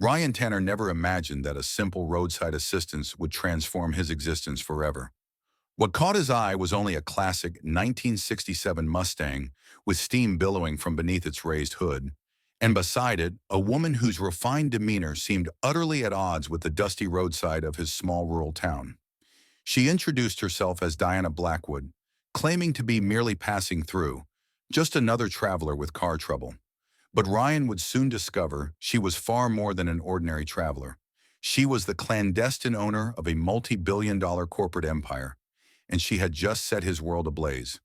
Ryan Tanner never imagined that a simple roadside assistance would transform his existence forever. What caught his eye was only a classic 1967 Mustang with steam billowing from beneath its raised hood, and beside it, a woman whose refined demeanor seemed utterly at odds with the dusty roadside of his small rural town. She introduced herself as Diana Blackwood, claiming to be merely passing through, just another traveler with car trouble. But Ryan would soon discover she was far more than an ordinary traveler. She was the clandestine owner of a multi-billion-dollar corporate empire, and she had just set his world ablaze.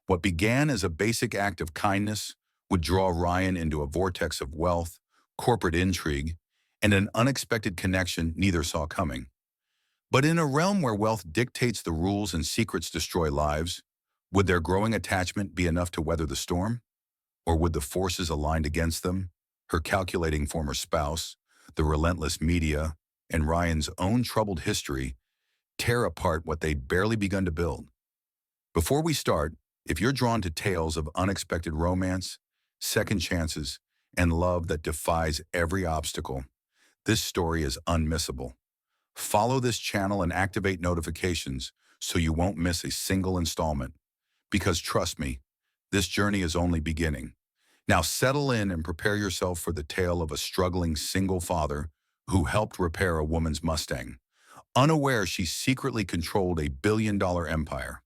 What began as a basic act of kindness would draw Ryan into a vortex of wealth, corporate intrigue, and an unexpected connection neither saw coming. But in a realm where wealth dictates the rules and secrets destroy lives, would their growing attachment be enough to weather the storm? Or would the forces aligned against them, her calculating former spouse, the relentless media, and Ryan's own troubled history, tear apart what they'd barely begun to build? Before we start, if you're drawn to tales of unexpected romance, second chances, and love that defies every obstacle, this story is unmissable. Follow this channel and activate notifications so you won't miss a single installment. Because trust me, this journey is only beginning. Now settle in and prepare yourself for the tale of a struggling single father who helped repair a woman's Mustang, unaware she secretly controlled a billion-dollar empire.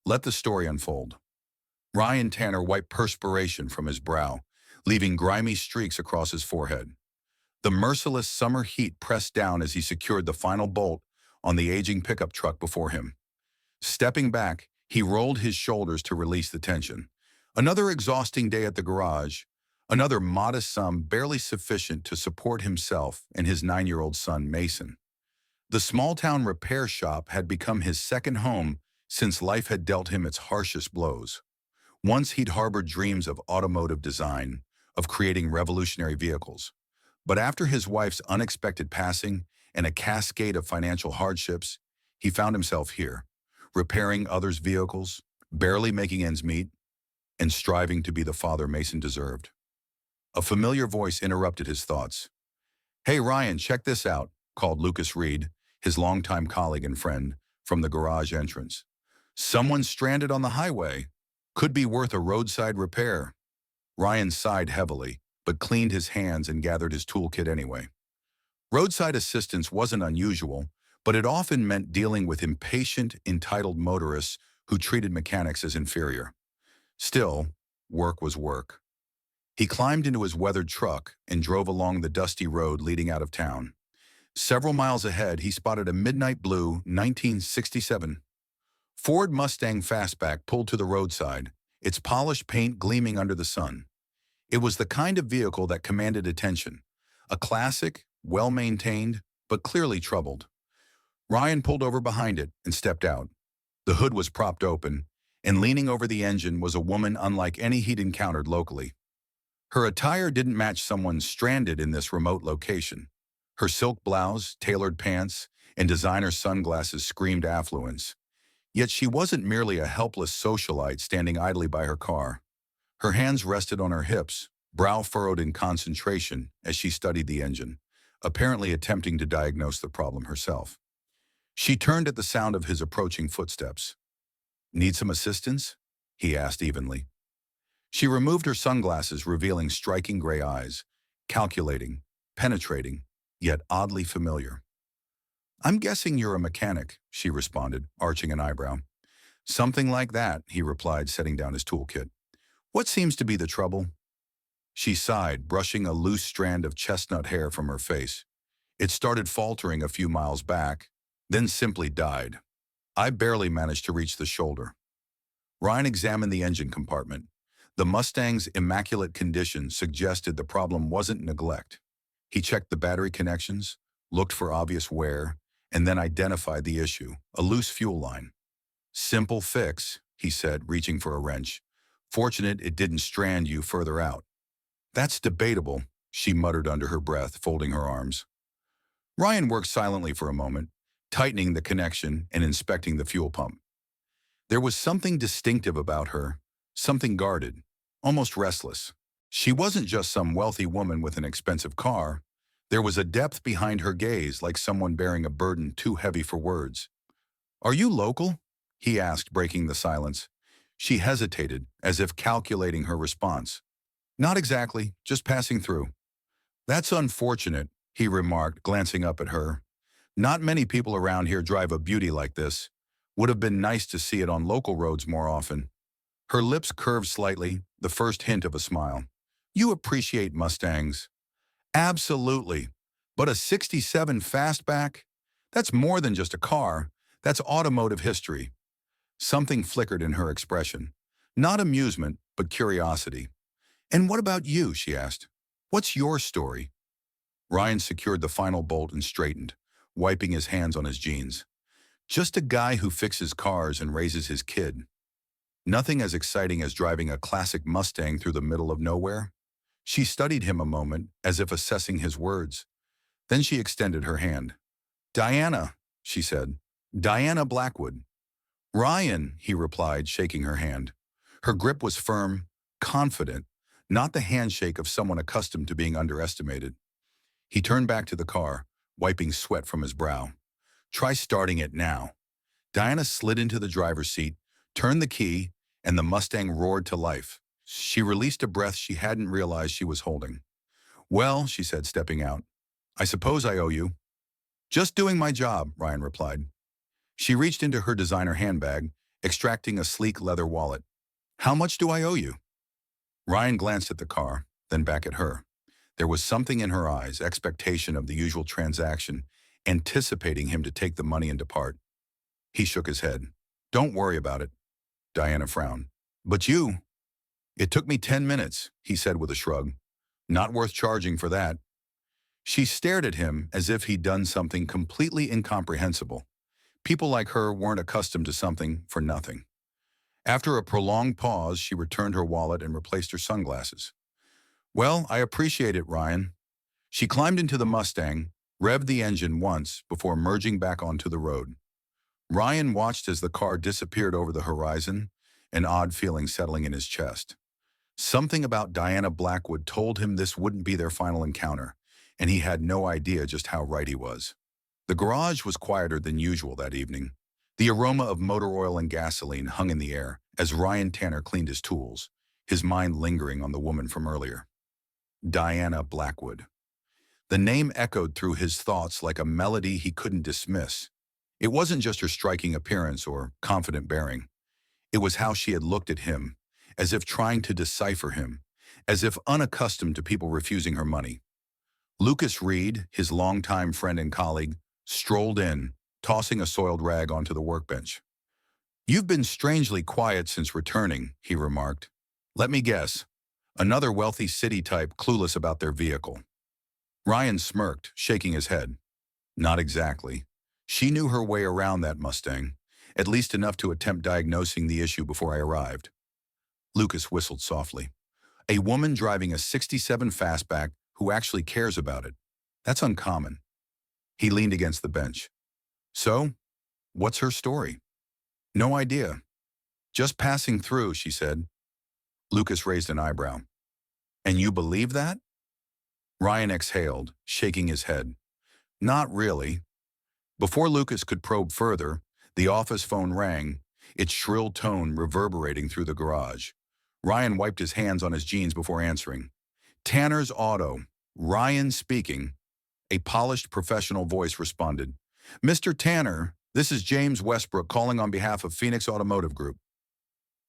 Let the story unfold. Ryan Tanner wiped perspiration from his brow, leaving grimy streaks across his forehead. The merciless summer heat pressed down as he secured the final bolt on the aging pickup truck before him. Stepping back, he rolled his shoulders to release the tension. Another exhausting day at the garage, another modest sum barely sufficient to support himself and his 9-year-old son, Mason. The small-town repair shop had become his second home since life had dealt him its harshest blows. Once he'd harbored dreams of automotive design, of creating revolutionary vehicles. But after his wife's unexpected passing and a cascade of financial hardships, he found himself here, repairing others' vehicles, barely making ends meet, and striving to be the father Mason deserved. A familiar voice interrupted his thoughts. "Hey Ryan, check this out," called Lucas Reed, his longtime colleague and friend, from the garage entrance. "Someone stranded on the highway. Could be worth a roadside repair." Ryan sighed heavily, but cleaned his hands and gathered his toolkit anyway. Roadside assistance wasn't unusual, but it often meant dealing with impatient, entitled motorists who treated mechanics as inferior. Still, work was work. He climbed into his weathered truck and drove along the dusty road leading out of town. Several miles ahead, he spotted a midnight blue 1967 Ford Mustang fastback pulled to the roadside, its polished paint gleaming under the sun. It was the kind of vehicle that commanded attention, a classic, well-maintained, but clearly troubled. Ryan pulled over behind it and stepped out. The hood was propped open, and leaning over the engine was a woman unlike any he'd encountered locally. Her attire didn't match someone stranded in this remote location. Her silk blouse, tailored pants, and designer sunglasses screamed affluence. Yet she wasn't merely a helpless socialite standing idly by her car. Her hands rested on her hips, brow furrowed in concentration as she studied the engine, apparently attempting to diagnose the problem herself. She turned at the sound of his approaching footsteps. "Need some assistance?" he asked evenly. She removed her sunglasses, revealing striking gray eyes, calculating, penetrating, yet oddly familiar. "I'm guessing you're a mechanic," she responded, arching an eyebrow. "Something like that," he replied, setting down his toolkit. "What seems to be the trouble?" She sighed, brushing a loose strand of chestnut hair from her face. It started faltering a few miles back, then simply died. "I barely managed to reach the shoulder." Ryan examined the engine compartment. The Mustang's immaculate condition suggested the problem wasn't neglect. He checked the battery connections, looked for obvious wear, and then identified the issue, a loose fuel line. "Simple fix," he said, reaching for a wrench. "Fortunate it didn't strand you further out." "That's debatable," she muttered under her breath, folding her arms. Ryan worked silently for a moment, tightening the connection and inspecting the fuel pump. There was something distinctive about her, something guarded, almost restless. She wasn't just some wealthy woman with an expensive car. There was a depth behind her gaze, like someone bearing a burden too heavy for words. "Are you local?" he asked, breaking the silence. She hesitated, as if calculating her response. "Not exactly, just passing through." "That's unfortunate," he remarked, glancing up at her. "Not many people around here drive a beauty like this. Would have been nice to see it on local roads more often." Her lips curved slightly, the first hint of a smile. "You appreciate Mustangs?" "Absolutely. But a '67 fastback? That's more than just a car. That's automotive history." Something flickered in her expression. Not amusement, but curiosity. "And what about you?" she asked. "What's your story?" Ryan secured the final bolt and straightened, wiping his hands on his jeans. "Just a guy who fixes cars and raises his kid. Nothing as exciting as driving a classic Mustang through the middle of nowhere." She studied him a moment, as if assessing his words. Then she extended her hand. "Diana," she said. "Diana Blackwood." "Ryan," he replied, shaking her hand. Her grip was firm, confident, not the handshake of someone accustomed to being underestimated. He turned back to the car, wiping sweat from his brow. "Try starting it now." Diana slid into the driver's seat, turned the key, and the Mustang roared to life. She released a breath she hadn't realized she was holding. "Well," she said, stepping out, "I suppose I owe you." "Just doing my job," Ryan replied. She reached into her designer handbag, extracting a sleek leather wallet. "How much do I owe you?" Ryan glanced at the car, then back at her. There was something in her eyes, expectation of the usual transaction, anticipating him to take the money and depart. He shook his head. "Don't worry about it." Diana frowned. "But you—" "It took me 10 minutes, he said with a shrug. "Not worth charging for that." She stared at him as if he'd done something completely incomprehensible. People like her weren't accustomed to something for nothing. After a prolonged pause, she returned her wallet and replaced her sunglasses. "Well, I appreciate it, Ryan." She climbed into the Mustang, revved the engine once before merging back onto the road. Ryan watched as the car disappeared over the horizon, an odd feeling settling in his chest. Something about Diana Blackwood told him this wouldn't be their final encounter, and he had no idea just how right he was. The garage was quieter than usual that evening. The aroma of motor oil and gasoline hung in the air as Ryan Tanner cleaned his tools, his mind lingering on the woman from earlier. Diana Blackwood. The name echoed through his thoughts like a melody he couldn't dismiss. It wasn't just her striking appearance or confident bearing. It was how she had looked at him, as if trying to decipher him, as if unaccustomed to people refusing her money. Lucas Reed, his longtime friend and colleague, strolled in, tossing a soiled rag onto the workbench. "You've been strangely quiet since returning," he remarked. "Let me guess. Another wealthy city type clueless about their vehicle." Ryan smirked, shaking his head. "Not exactly. She knew her way around that Mustang, at least enough to attempt diagnosing the issue before I arrived." Lucas whistled softly. "A woman driving a '67 fastback who actually cares about it. That's uncommon." He leaned against the bench. "So, what's her story?" "No idea. Just passing through," she said. Lucas raised an eyebrow. "And you believe that?" Ryan exhaled, shaking his head. "Not really." Before Lucas could probe further, the office phone rang, its shrill tone reverberating through the garage. Ryan wiped his hands on his jeans before answering. "Tanner's Auto. Ryan speaking." A polished professional voice responded. "Mr. Tanner, this is James Westbrook calling on behalf of Phoenix Automotive Group."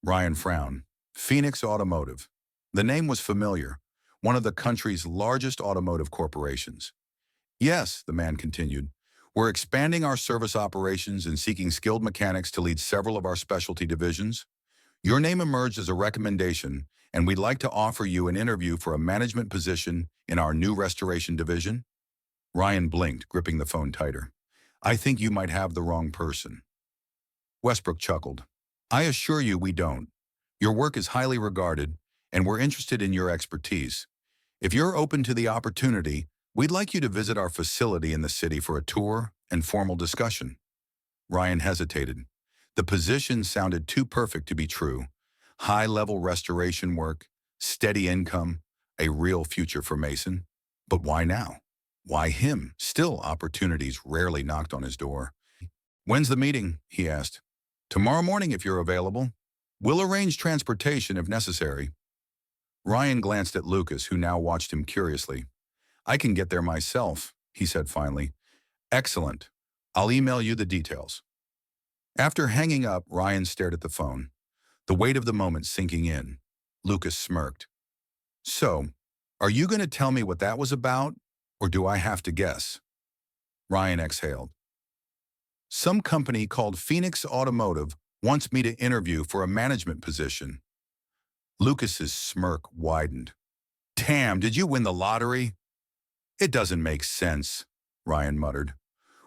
Ryan frowned. Phoenix Automotive. The name was familiar, one of the country's largest automotive corporations. "Yes," the man continued, "we're expanding our service operations and seeking skilled mechanics to lead several of our specialty divisions. Your name emerged as a recommendation, and we'd like to offer you an interview for a management position in our new restoration division." Ryan blinked, gripping the phone tighter. "I think you might have the wrong person." Westbrook chuckled. "I assure you we don't. Your work is highly regarded, and we're interested in your expertise. If you're open to the opportunity, we'd like you to visit our facility in the city for a tour and formal discussion." Ryan hesitated. The position sounded too perfect to be true. High-level restoration work, steady income, a real future for Mason. But why now? Why him? Still, opportunities rarely knocked on his door. When's the meeting? He asked. Tomorrow morning if you're available. We'll arrange transportation if necessary. Ryan glanced at Lucas, who now watched him curiously. I can get there myself, he said finally. Excellent. I'll email you the details. After hanging up, Ryan stared at the phone, the weight of the moment sinking in. Lucas smirked. So, are you going to tell me what that was about, or do I have to guess? Ryan exhaled. Some company called Phoenix Automotive wants me to interview for a management position. Lucas's smirk widened. Damn, did you win the lottery? It doesn't make sense, Ryan muttered.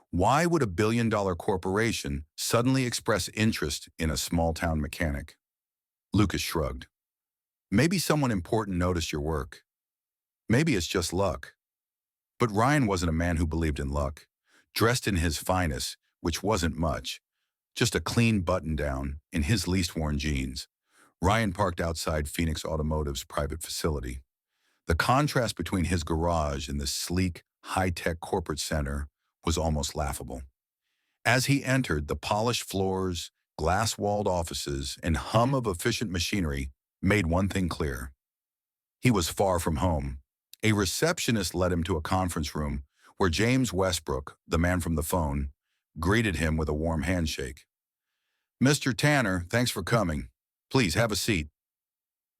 Why would a billion-dollar corporation suddenly express interest in a small-town mechanic? Lucas shrugged. Maybe someone important noticed your work. Maybe it's just luck. But Ryan wasn't a man who believed in luck. Dressed in his finest, which wasn't much, just a clean button-down in his least-worn jeans, Ryan parked outside Phoenix Automotive's private facility. The contrast between his garage and the sleek, high-tech corporate center was almost laughable. As he entered, the polished floors, glass-walled offices, and hum of efficient machinery made one thing clear. He was far from home. A receptionist led him to a conference room where James Westbrook, the man from the phone, greeted him with a warm handshake. Mr. Tanner, thanks for coming. Please have a seat.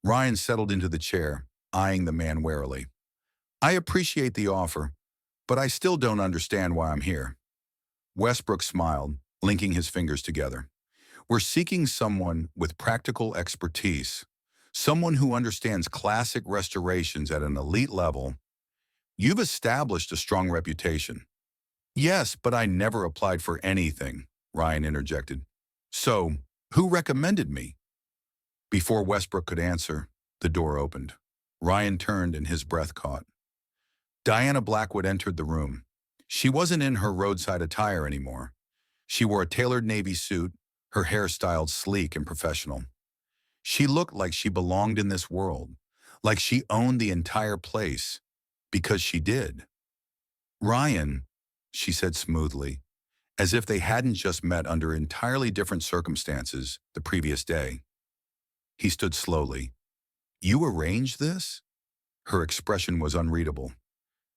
Ryan settled into the chair, eyeing the man warily. I appreciate the offer, but I still don't understand why I'm here. Westbrook smiled, linking his fingers together. We're seeking someone with practical expertise, someone who understands classic restorations at an elite level. You've established a strong reputation. Yes, but I never applied for anything, Ryan interjected. So, who recommended me? Before Westbrook could answer, the door opened. Ryan turned and his breath caught. Diana Blackwood entered the room. She wasn't in her roadside attire anymore. She wore a tailored navy suit, her hair styled sleek and professional. She looked like she belonged in this world, like she owned the entire place, because she did. Ryan, she said smoothly, as if they hadn't just met under entirely different circumstances the previous day. He stood slowly. You arranged this? Her expression was unreadable.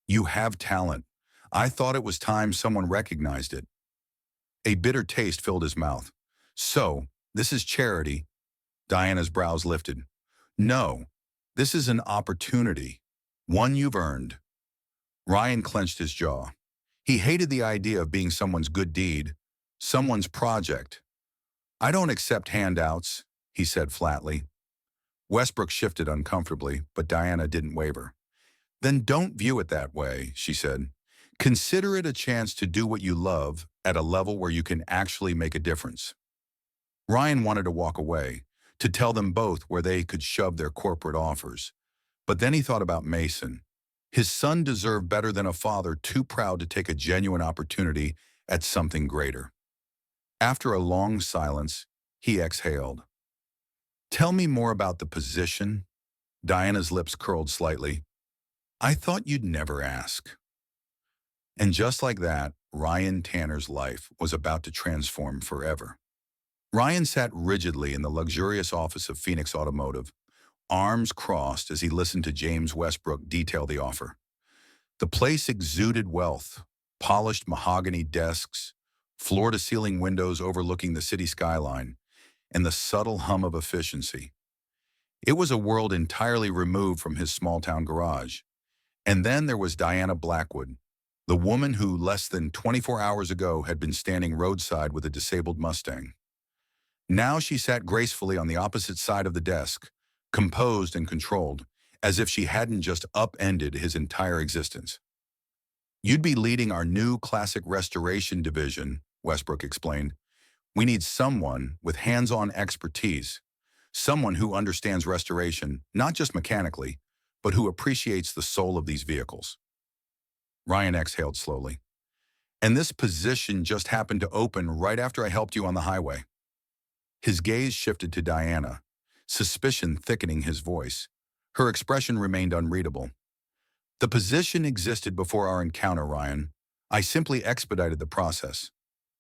You have talent. I thought it was time someone recognized it. A bitter taste filled his mouth. So, this is charity. Diana's brows lifted. No, this is an opportunity. One you've earned. Ryan clenched his jaw. He hated the idea of being someone's good deed, someone's project. I don't accept handouts, he said flatly. Westbrook shifted uncomfortably, but Diana didn't waver. Then don't view it that way, she said. Consider it a chance to do what you love at a level where you can actually make a difference. Ryan wanted to walk away, to tell them both where they could shove their corporate offers. But then he thought about Mason. His son deserved better than a father too proud to take a genuine opportunity at something greater. After a long silence, he exhaled. Tell me more about the position. Diana's lips curled slightly. I thought you'd never ask. And just like that, Ryan Tanner's life was about to transform forever. Ryan sat rigidly in the luxurious office of Phoenix Automotive, arms crossed as he listened to James Westbrook detail the offer. The place exuded wealth, polished mahogany desks, floor-to-ceiling windows overlooking the city skyline, and the subtle hum of efficiency. It was a world entirely removed from his small-town garage. And then there was Diana Blackwood, the woman who less than 24 hours ago had been standing roadside with a disabled Mustang. Now she sat gracefully on the opposite side of the desk, composed and controlled, as if she hadn't just upended his entire existence. You'd be leading our new classic restoration division, Westbrook explained. We need someone with hands-on expertise, someone who understands restoration, not just mechanically, but who appreciates the soul of these vehicles. Ryan exhaled slowly. And this position just happened to open right after I helped you on the highway. His gaze shifted to Diana, suspicion thickening his voice. Her expression remained unreadable. The position existed before our encounter, Ryan. I simply expedited the process.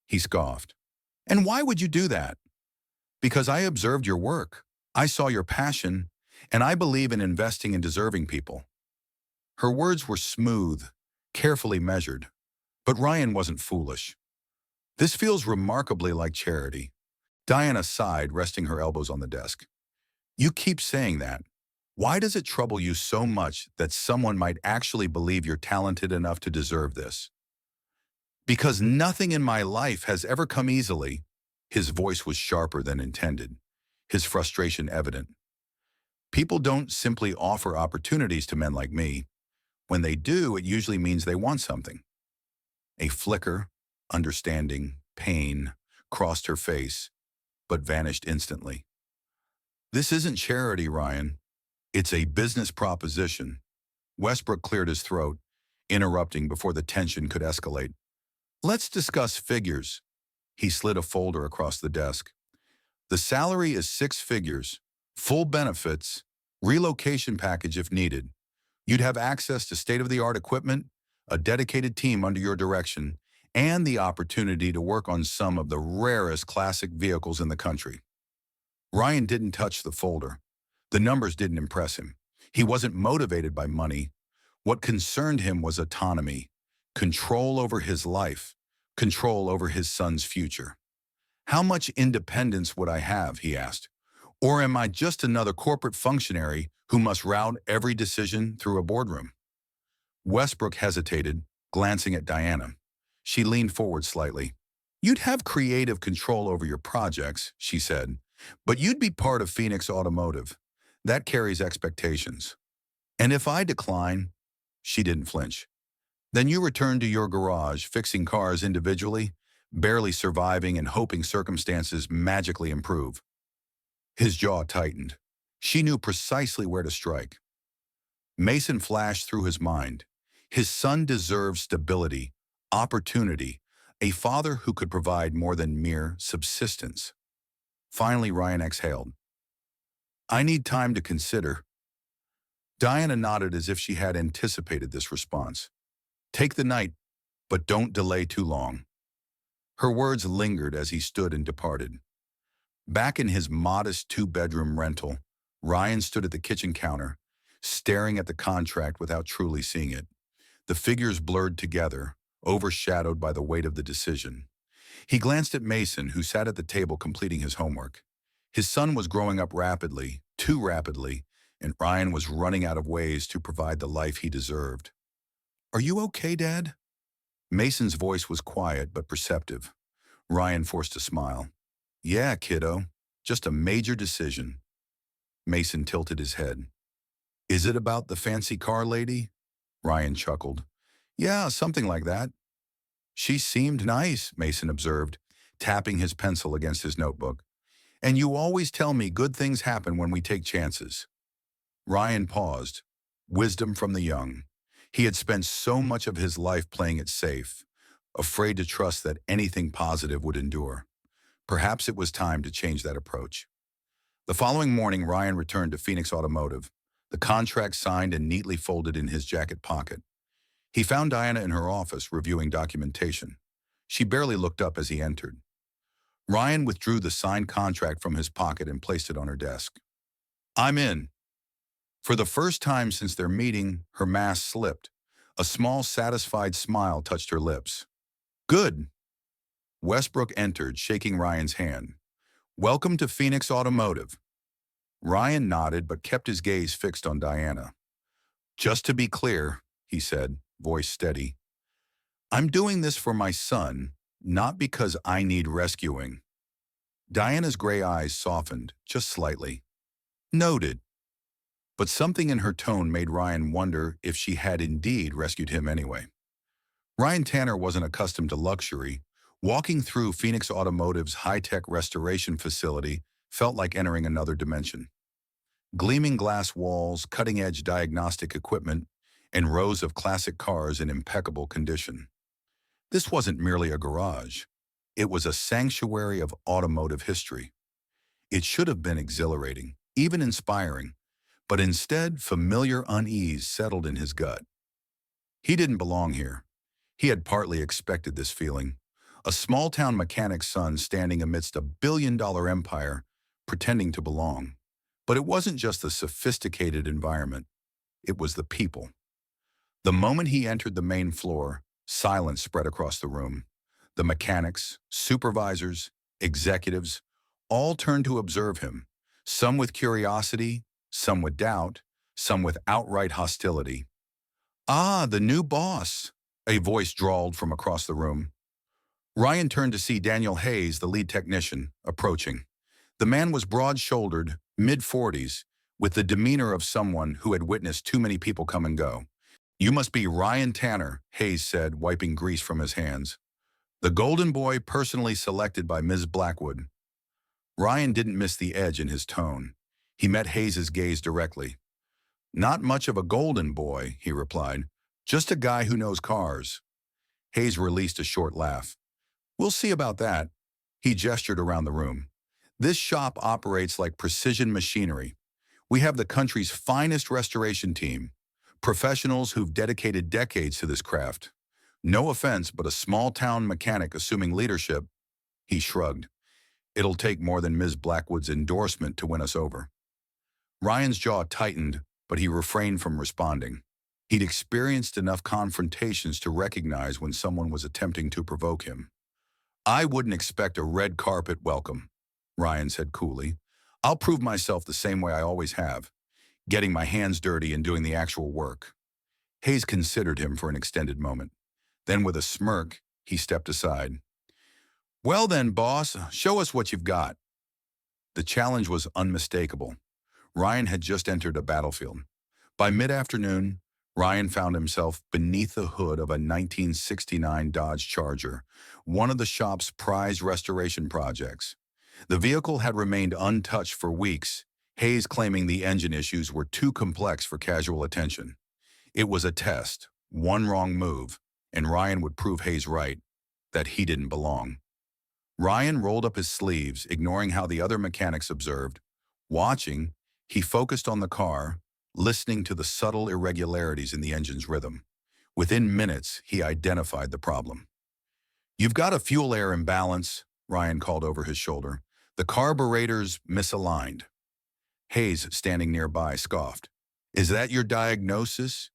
He scoffed. And why would you do that? Because I observed your work. I saw your passion, and I believe in investing in deserving people. Her words were smooth, carefully measured, but Ryan wasn't foolish. This feels remarkably like charity. Diana sighed, resting her elbows on the desk. You keep saying that. Why does it trouble you so much that someone might actually believe you're talented enough to deserve this? Because nothing in my life has ever come easily. His voice was sharper than intended, his frustration evident. People don't simply offer opportunities to men like me. When they do, it usually means they want something. A flicker, understanding, pain, crossed her face, but vanished instantly. This isn't charity, Ryan. It's a business proposition. Westbrook cleared his throat, interrupting before the tension could escalate. Let's discuss figures. He slid a folder across the desk. The salary is 6 figures, full benefits, relocation package if needed. You'd have access to state-of-the-art equipment, a dedicated team under your direction, and the opportunity to work on some of the rarest classic vehicles in the country. Ryan didn't touch the folder. The numbers didn't impress him. He wasn't motivated by money. What concerned him was autonomy, control over his life, control over his son's future. How much independence would I have, he asked. Or am I just another corporate functionary who must route every decision through a boardroom? Westbrook hesitated, glancing at Diana. She leaned forward slightly. You'd have creative control over your projects, she said, but you'd be part of Phoenix Automotive. That carries expectations. And if I decline, she didn't flinch. Then you return to your garage, fixing cars individually, barely surviving and hoping circumstances magically improve. His jaw tightened. She knew precisely where to strike. Mason flashed through his mind. His son deserved stability, opportunity, a father who could provide more than mere subsistence. Finally, Ryan exhaled. I need time to consider. Diana nodded as if she had anticipated this response. Take the night, but don't delay too long. Her words lingered as he stood and departed. Back in his modest 2-bedroom rental, Ryan stood at the kitchen counter, staring at the contract without truly seeing it. The figures blurred together, overshadowed by the weight of the decision. He glanced at Mason, who sat at the table completing his homework. His son was growing up rapidly, too rapidly, and Ryan was running out of ways to provide the life he deserved. Are you okay, Dad? Mason's voice was quiet but perceptive. Ryan forced a smile. Yeah, kiddo. Just a major decision. Mason tilted his head. Is it about the fancy car lady? Ryan chuckled. Yeah, something like that. She seemed nice, Mason observed, tapping his pencil against his notebook. And you always tell me good things happen when we take chances. Ryan paused. Wisdom from the young. He had spent so much of his life playing it safe, afraid to trust that anything positive would endure. Perhaps it was time to change that approach. The following morning, Ryan returned to Phoenix Automotive, the contract signed and neatly folded in his jacket pocket. He found Diana in her office reviewing documentation. She barely looked up as he entered. Ryan withdrew the signed contract from his pocket and placed it on her desk. I'm in. For the first time since their meeting, her mask slipped. A small, satisfied smile touched her lips. Good. Westbrook entered, shaking Ryan's hand. Welcome to Phoenix Automotive. Ryan nodded but kept his gaze fixed on Diana. Just to be clear, he said, voice steady, I'm doing this for my son, not because I need rescuing. Diana's gray eyes softened, just slightly. Noted. But something in her tone made Ryan wonder if she had indeed rescued him anyway. Ryan Tanner wasn't accustomed to luxury. Walking through Phoenix Automotive's high-tech restoration facility felt like entering another dimension. Gleaming glass walls, cutting-edge diagnostic equipment, and rows of classic cars in impeccable condition. This wasn't merely a garage. It was a sanctuary of automotive history. It should have been exhilarating, even inspiring, but instead familiar unease settled in his gut. He didn't belong here. He had partly expected this feeling. A small-town mechanic's son standing amidst a billion-dollar empire, pretending to belong. But it wasn't just the sophisticated environment. It was the people. The moment he entered the main floor, silence spread across the room. The mechanics, supervisors, executives, all turned to observe him, some with curiosity, some with doubt, some with outright hostility. "Ah, the new boss," a voice drawled from across the room. Ryan turned to see Daniel Hayes, the lead technician, approaching. The man was broad-shouldered, mid-40s, with the demeanor of someone who had witnessed too many people come and go. "You must be Ryan Tanner," Hayes said, wiping grease from his hands. "The golden boy personally selected by Ms. Blackwood." Ryan didn't miss the edge in his tone. He met Hayes's gaze directly. "Not much of a golden boy," he replied. "Just a guy who knows cars." Hayes released a short laugh. "We'll see about that." He gestured around the room. "This shop operates like precision machinery. We have the country's finest restoration team, professionals who've dedicated decades to this craft. No offense, but a small-town mechanic assuming leadership." He shrugged. "It'll take more than Ms. Blackwood's endorsement to win us over." Ryan's jaw tightened, but he refrained from responding. He'd experienced enough confrontations to recognize when someone was attempting to provoke him. "I wouldn't expect a red carpet welcome," Ryan said coolly. "I'll prove myself the same way I always have, getting my hands dirty and doing the actual work." Hayes considered him for an extended moment. Then with a smirk, he stepped aside. "Well then, boss, show us what you've got." The challenge was unmistakable. Ryan had just entered a battlefield. By mid-afternoon, Ryan found himself beneath the hood of a 1969 Dodge Charger, one of the shop's prized restoration projects. The vehicle had remained untouched for weeks, Hayes claiming the engine issues were too complex for casual attention. It was a test, one wrong move, and Ryan would prove Hayes right, that he didn't belong. Ryan rolled up his sleeves, ignoring how the other mechanics observed. Watching, he focused on the car, listening to the subtle irregularities in the engine's rhythm. Within minutes, he identified the problem. "You've got a fuel air imbalance," Ryan called over his shoulder. "The carburetor's misaligned." Hayes, standing nearby, scoffed. "Is that your diagnosis?"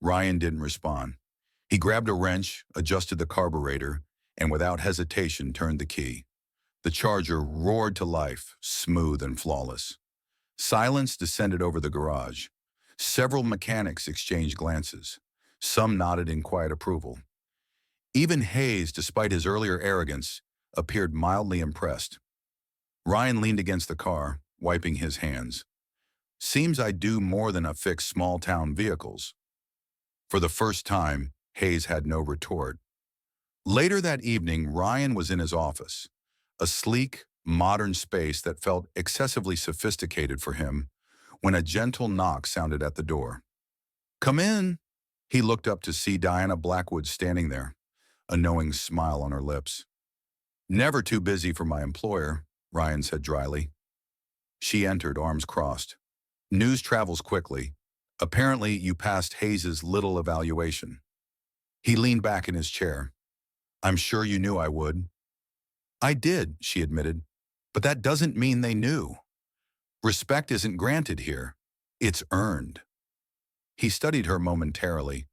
Ryan didn't respond. He grabbed a wrench, adjusted the carburetor, and without hesitation turned the key. The Charger roared to life, smooth and flawless. Silence descended over the garage. Several mechanics exchanged glances. Some nodded in quiet approval. Even Hayes, despite his earlier arrogance, appeared mildly impressed. Ryan leaned against the car, wiping his hands. "Seems I do more than fix small-town vehicles." For the first time, Hayes had no retort. Later that evening, Ryan was in his office, a sleek, modern space that felt excessively sophisticated for him, when a gentle knock sounded at the door. "Come in." He looked up to see Diana Blackwood standing there, a knowing smile on her lips. "Never too busy for my employer," Ryan said dryly. She entered, arms crossed. "News travels quickly. Apparently, you passed Hayes's little evaluation." He leaned back in his chair. "I'm sure you knew I would." "I did," she admitted, "but that doesn't mean they knew. Respect isn't granted here. It's earned." He studied her momentarily.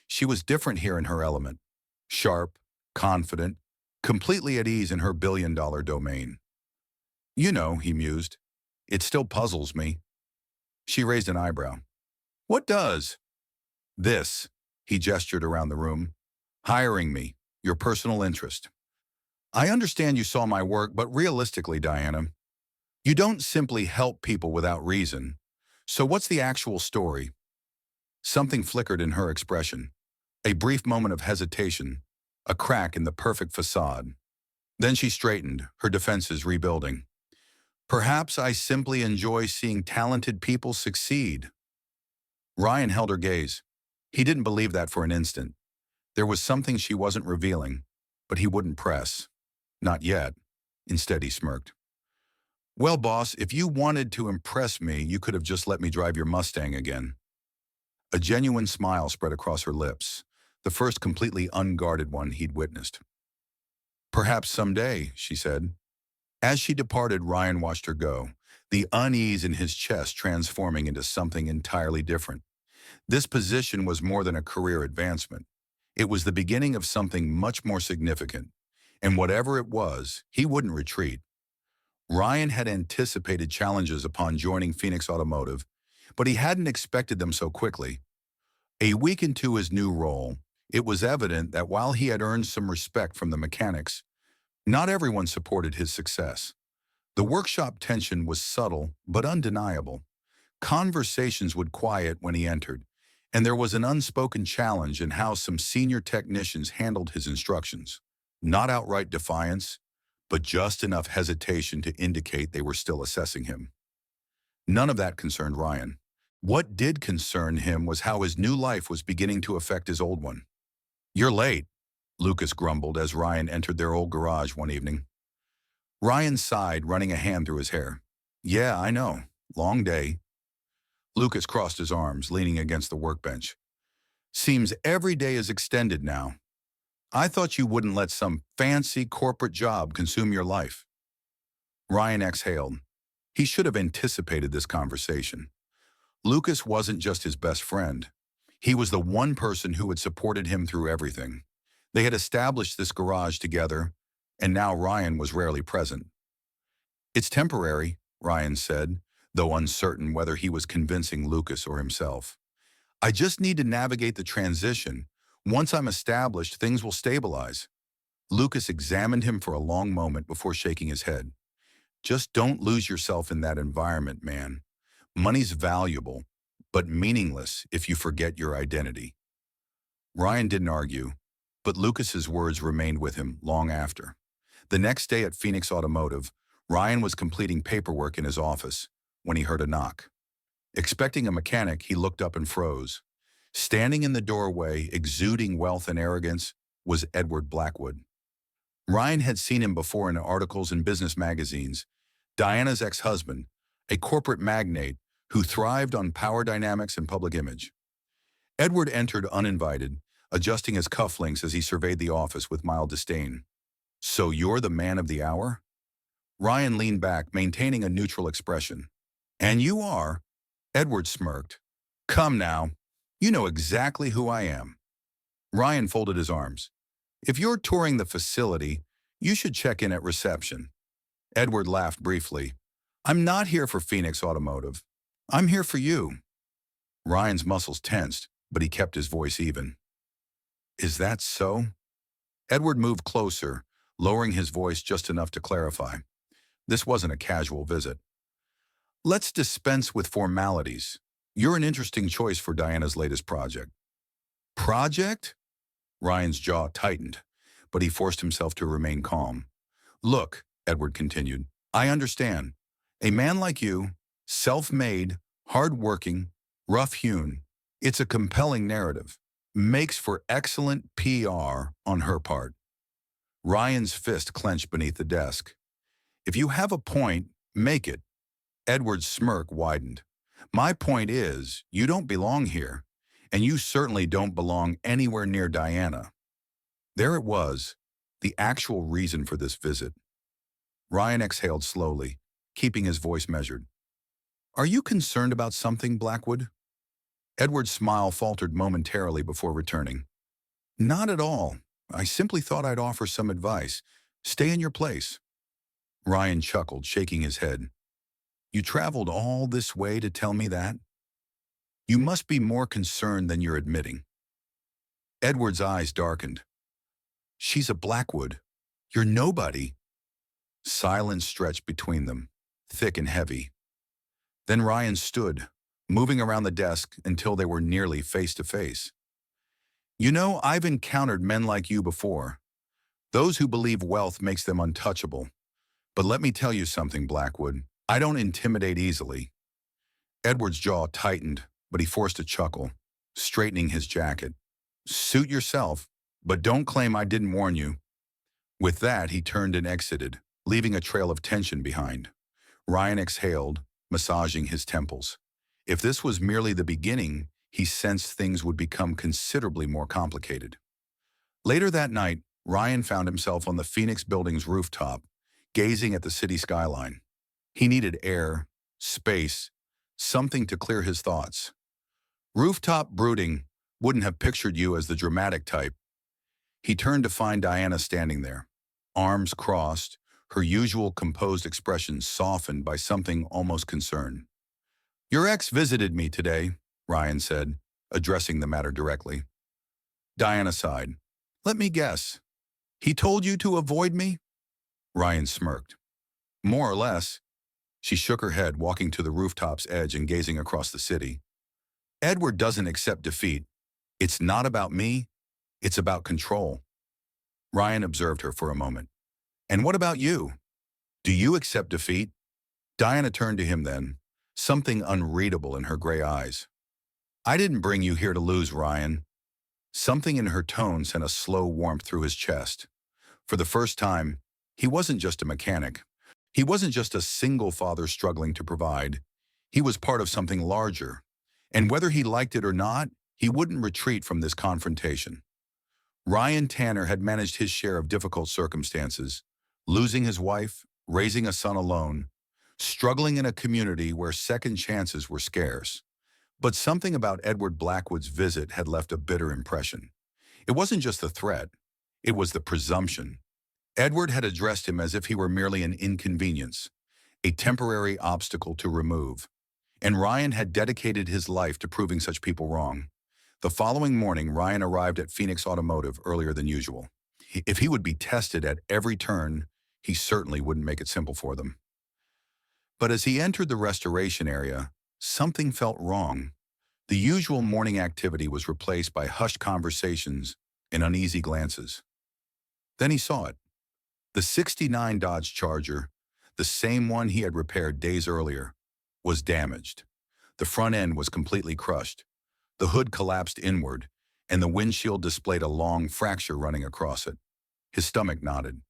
She was different here in her element. Sharp, confident, completely at ease in her billion-dollar domain. "You know," he mused, "it still puzzles me." She raised an eyebrow. "What does?" "This," he gestured around the room. "Hiring me, your personal interest. I understand you saw my work, but realistically, Diana, you don't simply help people without reason. So what's the actual story?" Something flickered in her expression. A brief moment of hesitation, a crack in the perfect facade. Then she straightened, her defenses rebuilding. "Perhaps I simply enjoy seeing talented people succeed." Ryan held her gaze. He didn't believe that for an instant. There was something she wasn't revealing, but he wouldn't press. Not yet. Instead, he smirked. "Well, boss, if you wanted to impress me, you could have just let me drive your Mustang again." A genuine smile spread across her lips, the first completely unguarded one he'd witnessed. "Perhaps someday," she said. As she departed, Ryan watched her go, the unease in his chest transforming into something entirely different. This position was more than a career advancement. It was the beginning of something much more significant. And whatever it was, he wouldn't retreat. Ryan had anticipated challenges upon joining Phoenix Automotive, but he hadn't expected them so quickly. A week into his new role, it was evident that while he had earned some respect from the mechanics, not everyone supported his success. The workshop tension was subtle but undeniable. Conversations would quiet when he entered, and there was an unspoken challenge in how some senior technicians handled his instructions. Not outright defiance, but just enough hesitation to indicate they were still assessing him. None of that concerned Ryan. What did concern him was how his new life was beginning to affect his old one. "You're late," Lucas grumbled as Ryan entered their old garage one evening. Ryan sighed, running a hand through his hair. "Yeah, I know. Long day." Lucas crossed his arms, leaning against the workbench. "Seems every day is extended now. I thought you wouldn't let some fancy corporate job consume your life." Ryan exhaled. He should have anticipated this conversation. Lucas wasn't just his best friend. He was the one person who had supported him through everything. They had established this garage together, and now Ryan was rarely present. "It's temporary," Ryan said, though uncertain whether he was convincing Lucas or himself. "I just need to navigate the transition. Once I'm established, things will stabilize." Lucas examined him for a long moment before shaking his head. "Just don't lose yourself in that environment, man. Money's valuable, but meaningless if you forget your identity." Ryan didn't argue, but Lucas's words remained with him long after. The next day at Phoenix Automotive, Ryan was completing paperwork in his office when he heard a knock. Expecting a mechanic, he looked up and froze. Standing in the doorway, exuding wealth and arrogance, was Edward Blackwood. Ryan had seen him before in articles and business magazines. Diana's ex-husband, a corporate magnate who thrived on power dynamics and public image. Edward entered uninvited, adjusting his cufflinks as he surveyed the office with mild disdain. "So you're the man of the hour?" Ryan leaned back, maintaining a neutral expression. "And you are?" Edward smirked. "Come now, you know exactly who I am." Ryan folded his arms. "If you're touring the facility, you should check in at reception." Edward laughed briefly. "I'm not here for Phoenix Automotive. I'm here for you." Ryan's muscles tensed, but he kept his voice even. "Is that so?" Edward moved closer, lowering his voice just enough to clarify. This wasn't a casual visit. "Let's dispense with formalities. You're an interesting choice for Diana's latest project." "Project?" Ryan's jaw tightened, but he forced himself to remain calm. "Look," Edward continued, "I understand. A man like you, self-made, hard-working, rough-hewn, it's a compelling narrative. Makes for excellent PR on her part." Ryan's fist clenched beneath the desk. "If you have a point, make it." Edward's smirk widened. "My point is, you don't belong here, and you certainly don't belong anywhere near Diana." There it was, the actual reason for this visit. Ryan exhaled slowly, keeping his voice measured. "Are you concerned about something, Blackwood?" Edward's smile faltered momentarily before returning. "Not at all. I simply thought I'd offer some advice. Stay in your place." Ryan chuckled, shaking his head. "You traveled all this way to tell me that? You must be more concerned than you're admitting." Edward's eyes darkened. "She's a Blackwood. You're nobody." Silence stretched between them, thick and heavy. Then Ryan stood, moving around the desk until they were nearly face to face. "You know, I've encountered men like you before. Those who believe wealth makes them untouchable. But let me tell you something, Blackwood. I don't intimidate easily." Edward's jaw tightened, but he forced a chuckle, straightening his jacket. "Suit yourself, but don't claim I didn't warn you." With that, he turned and exited, leaving a trail of tension behind. Ryan exhaled, massaging his temples. If this was merely the beginning, he sensed things would become considerably more complicated. Later that night, Ryan found himself on the Phoenix building's rooftop, gazing at the city skyline. He needed air, space, something to clear his thoughts. Rooftop brooding wouldn't have pictured you as the dramatic type. He turned to find Diana standing there, arms crossed, her usual composed expression softened by something almost concerned. "Your ex visited me today," Ryan said, addressing the matter directly. Diana sighed. "Let me guess. He told you to avoid me?" Ryan smirked. "More or less." She shook her head, walking to the rooftop's edge and gazing across the city. "Edward doesn't accept defeat. It's not about me. It's about control." Ryan observed her for a moment. "And what about you? Do you accept defeat?" Diana turned to him then, something unreadable in her gray eyes. "I didn't bring you here to lose, Ryan." Something in her tone sent a slow warmth through his chest. For the first time, he wasn't just a mechanic. He wasn't just a single father struggling to provide. He was part of something larger. And whether he liked it or not, he wouldn't retreat from this confrontation. Ryan Tanner had managed his share of difficult circumstances, losing his wife, raising a son alone, struggling in a community where second chances were scarce. But something about Edward Blackwood's visit had left a bitter impression. It wasn't just the threat, it was the presumption. Edward had addressed him as if he were merely an inconvenience, a temporary obstacle to remove. And Ryan had dedicated his life to proving such people wrong. The following morning, Ryan arrived at Phoenix Automotive earlier than usual. If he would be tested at every turn, he certainly wouldn't make it simple for them. But as he entered the restoration area, something felt wrong. The usual morning activity was replaced by hushed conversations and uneasy glances. Then he saw it. The '69 Dodge Charger, the same one he had repaired days earlier, was damaged. The front end was completely crushed. The hood collapsed inward, and the windshield displayed a long fracture running across it. His stomach knotted.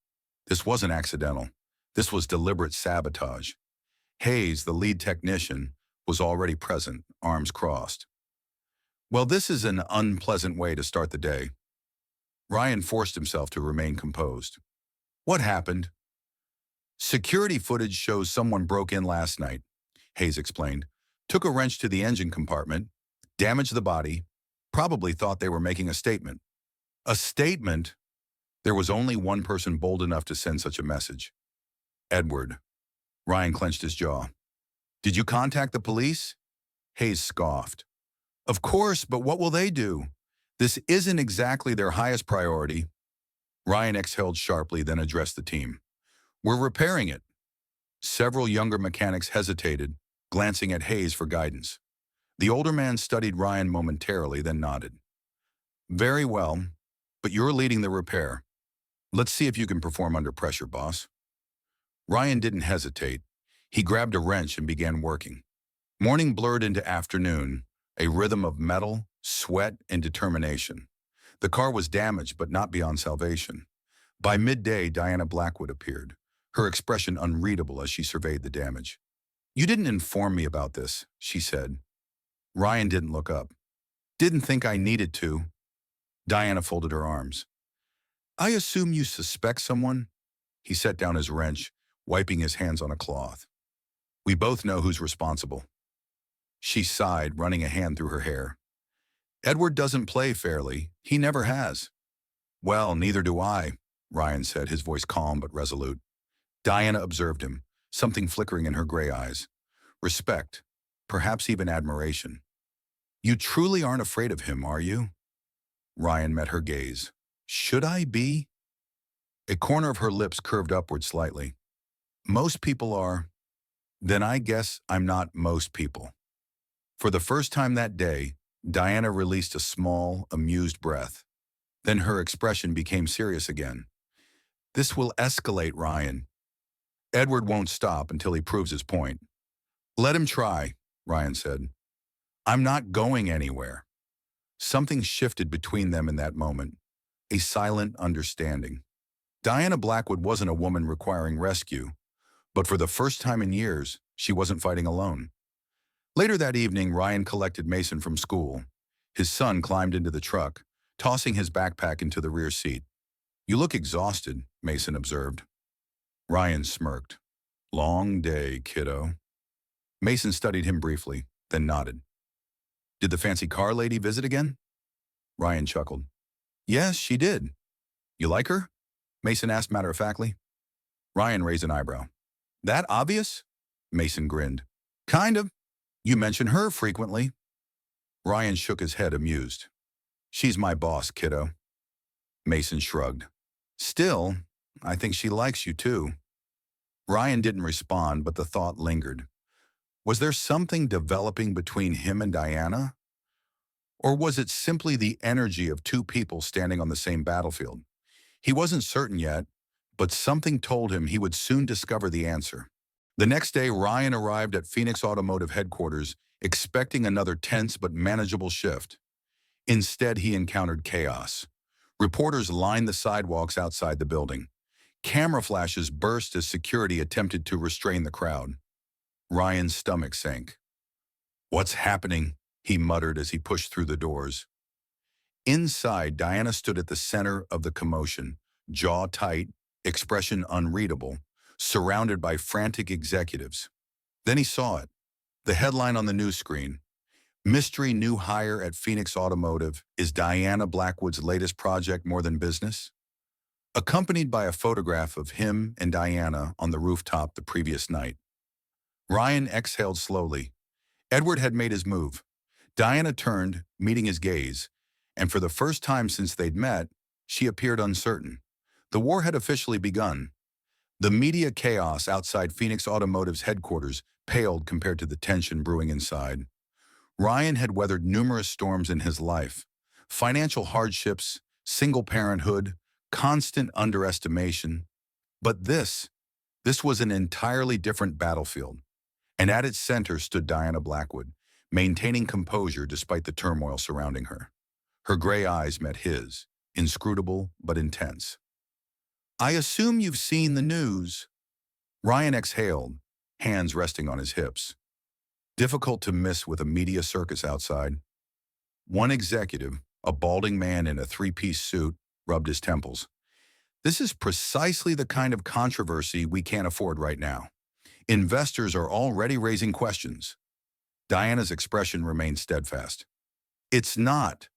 This wasn't accidental. This was deliberate sabotage. Hayes, the lead technician, was already present, arms crossed. "Well, this is an unpleasant way to start the day." Ryan forced himself to remain composed. "What happened?" "Security footage shows someone broke in last night," Hayes explained. "Took a wrench to the engine compartment, damaged the body, probably thought they were making a statement." "A statement?" There was only one person bold enough to send such a message. Edward. Ryan clenched his jaw. "Did you contact the police?" Hayes scoffed. "Of course, but what will they do? This isn't exactly their highest priority." Ryan exhaled sharply, then addressed the team. "We're repairing it." Several younger mechanics hesitated, glancing at Hayes for guidance. The older man studied Ryan momentarily, then nodded. "Very well, but you're leading the repair. Let's see if you can perform under pressure, boss." Ryan didn't hesitate. He grabbed a wrench and began working. Morning blurred into afternoon, a rhythm of metal, sweat, and determination. The car was damaged, but not beyond salvation. By midday, Diana Blackwood appeared, her expression unreadable as she surveyed the damage. "You didn't inform me about this," she said. Ryan didn't look up. "Didn't think I needed to." Diana folded her arms. "I assume you suspect someone?" He set down his wrench, wiping his hands on a cloth. "We both know who's responsible." She sighed, running a hand through her hair. "Edward doesn't play fairly. He never has." "Well, neither do I," Ryan said, his voice calm but resolute. Diana observed him, something flickering in her gray eyes. Respect, perhaps even admiration. "You truly aren't afraid of him, are you?" Ryan met her gaze. "Should I be?" A corner of her lips curved upward slightly. "Most people are." "Then I guess I'm not most people." For the first time that day, Diana released a small, amused breath. Then her expression became serious again. "This will escalate, Ryan. Edward won't stop until he proves his point." "Let him try," Ryan said. "I'm not going anywhere." Something shifted between them in that moment, a silent understanding. Diana Blackwood wasn't a woman requiring rescue, but for the first time in years, she wasn't fighting alone. Later that evening, Ryan collected Mason from school. His son climbed into the truck, tossing his backpack into the rear seat. "You look exhausted," Mason observed. Ryan smirked. "Long day, kiddo." Mason studied him briefly, then nodded. "Did the fancy car lady visit again?" Ryan chuckled. "Yes, she did." "You like her?" Mason asked matter-of-factly. Ryan raised an eyebrow. "That obvious?" Mason grinned. "Kind of. You mention her frequently." Ryan shook his head, amused. "She's my boss, kiddo." Mason shrugged. "Still, I think she likes you too." Ryan didn't respond, but the thought lingered. Was there something developing between him and Diana? Or was it simply the energy of two people standing on the same battlefield? He wasn't certain yet, but something told him he would soon discover the answer. The next day, Ryan arrived at Phoenix Automotive headquarters, expecting another tense but manageable shift. Instead, he encountered chaos. Reporters lined the sidewalks outside the building. Camera flashes burst as security attempted to restrain the crowd. Ryan's stomach sank. "What's happening?" he muttered as he pushed through the doors. Inside, Diana stood at the center of the commotion, jaw tight, expression unreadable, surrounded by frantic executives. Then he saw it, the headline on the news screen. "Mystery new hire at Phoenix Automotive. Is Diana Blackwood's latest project more than business?" Accompanied by a photograph of him and Diana on the rooftop the previous night. Ryan exhaled slowly. Edward had made his move. Diana turned, meeting his gaze, and for the first time since they'd met, she appeared uncertain. The war had officially begun. The media chaos outside Phoenix Automotive's headquarters paled compared to the tension brewing inside. Ryan had weathered numerous storms in his life. Financial hardships, single parenthood, constant underestimation. But this was an entirely different battlefield. And at its center stood Diana Blackwood, maintaining composure despite the turmoil surrounding her. Her gray eyes met his, inscrutable but intense. "I assume you've seen the news." Ryan exhaled, hands resting on his hips. Difficult to miss with a media circus outside. One executive, a balding man in a three-piece suit, rubbed his temples. "This is precisely the kind of controversy we can't afford right now. Investors are already raising questions." Diana's expression remained steadfast. "It's not,"